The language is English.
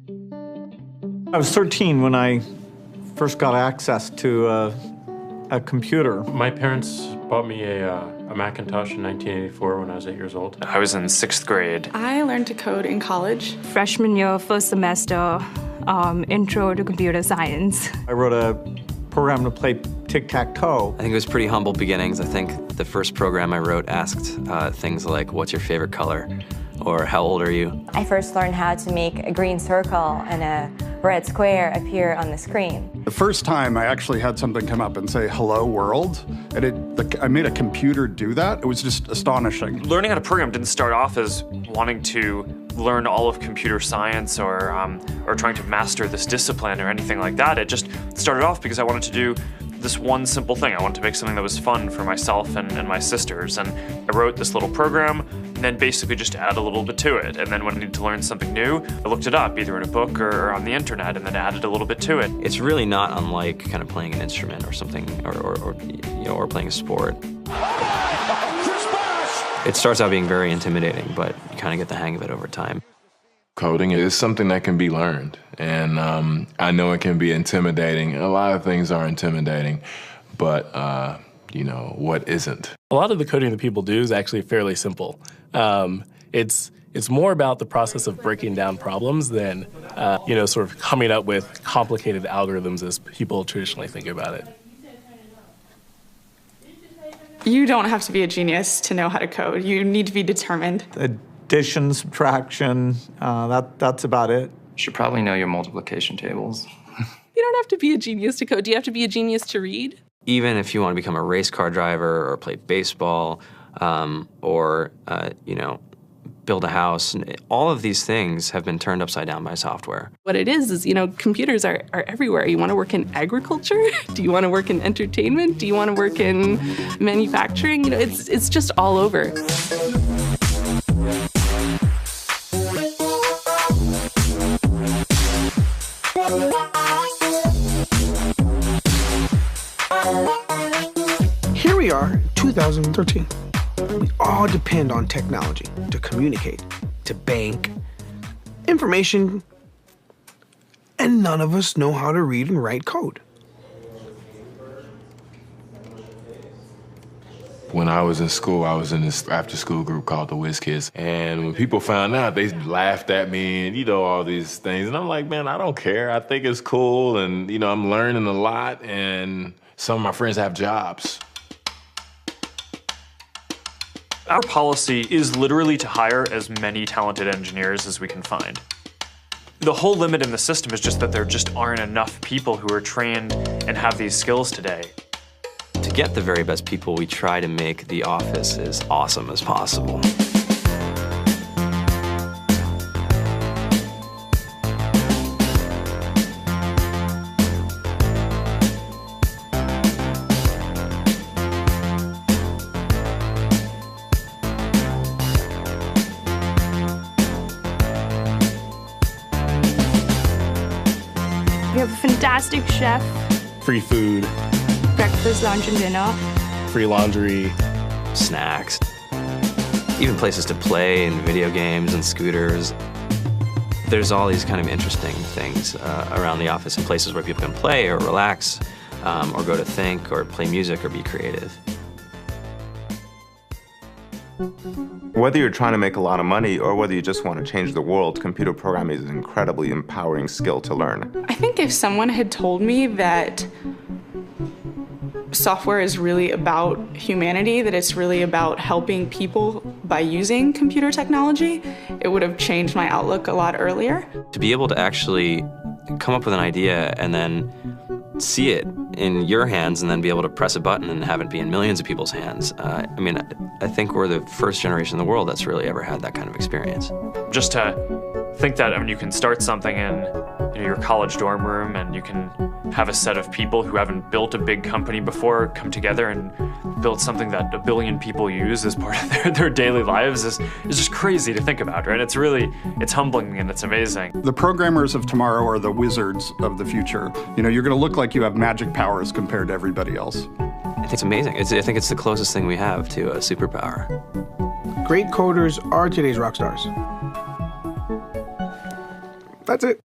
I was 13 when I first got access to a computer. My parents bought me a Macintosh in 1984 when I was 8 years old. I was in 6th grade. I learned to code in college. Freshman year, first semester, intro to computer science. I wrote a program to play tic-tac-toe. I think it was pretty humble beginnings. I think the first program I wrote asked things like, what's your favorite color? Or how old are you? I first learned how to make a green circle and a red square appear on the screen. The first time I actually had something come up and say, hello world, and I made a computer do that. It was just astonishing. Learning how to program didn't start off as wanting to learn all of computer science or trying to master this discipline or anything like that. It just started off because I wanted to do this one simple thing. I wanted to make something that was fun for myself and my sisters. And I wrote this little program and then basically just add a little bit to it. And then when I needed to learn something new, I looked it up either in a book or on the internet and then added a little bit to it. It's really not unlike kind of playing an instrument or something, or playing a sport. It starts out being very intimidating, but you kind of get the hang of it over time. Coding is something that can be learned, and I know it can be intimidating. A lot of things are intimidating, but you know, what isn't? A lot of the coding that people do is actually fairly simple. It's more about the process of breaking down problems than sort of coming up with complicated algorithms as people traditionally think about it. You don't have to be a genius to know how to code. You need to be determined. Addition, subtraction, that's about it. You should probably know your multiplication tables. You don't have to be a genius to code. Do you have to be a genius to read? Even if you want to become a race car driver or play baseball or build a house, all of these things have been turned upside down by software. What it is, computers are everywhere. You want to work in agriculture? Do you want to work in entertainment? Do you want to work in manufacturing? It's just all over. Here we are, 2013. We all depend on technology to communicate, to bank, information, and none of us know how to read and write code. When I was in school, I was in this after-school group called the Whiz Kids. And when people found out, they laughed at me and, all these things. And I'm like, man, I don't care. I think it's cool. And, I'm learning a lot. And some of my friends have jobs. Our policy is literally to hire as many talented engineers as we can find. The whole limit in the system is just that there just aren't enough people who are trained and have these skills today. To get the very best people, we try to make the office as awesome as possible. We have a fantastic chef. Free food, Breakfast, lunch, and dinner. free laundry, snacks, even places to play and video games and scooters. There's all these kind of interesting things around the office and places where people can play or relax or go to think or play music or be creative. Whether you're trying to make a lot of money or whether you just want to change the world, computer programming is an incredibly empowering skill to learn. I think if someone had told me that software is really about humanity, that it's really about helping people by using computer technology, it would have changed my outlook a lot earlier. To be able to actually come up with an idea and then see it in your hands and then be able to press a button and have it be in millions of people's hands. I think we're the first generation in the world that's really ever had that kind of experience. Just to think that, you can start something in your college dorm room and you can have a set of people who haven't built a big company before come together and build something that 1 billion people use as part of their daily lives is just crazy to think about, right? It's humbling and it's amazing. The programmers of tomorrow are the wizards of the future. You're going to look like you have magic powers compared to everybody else. I think it's amazing. I think it's the closest thing we have to a superpower. Great coders are today's rock stars. That's it.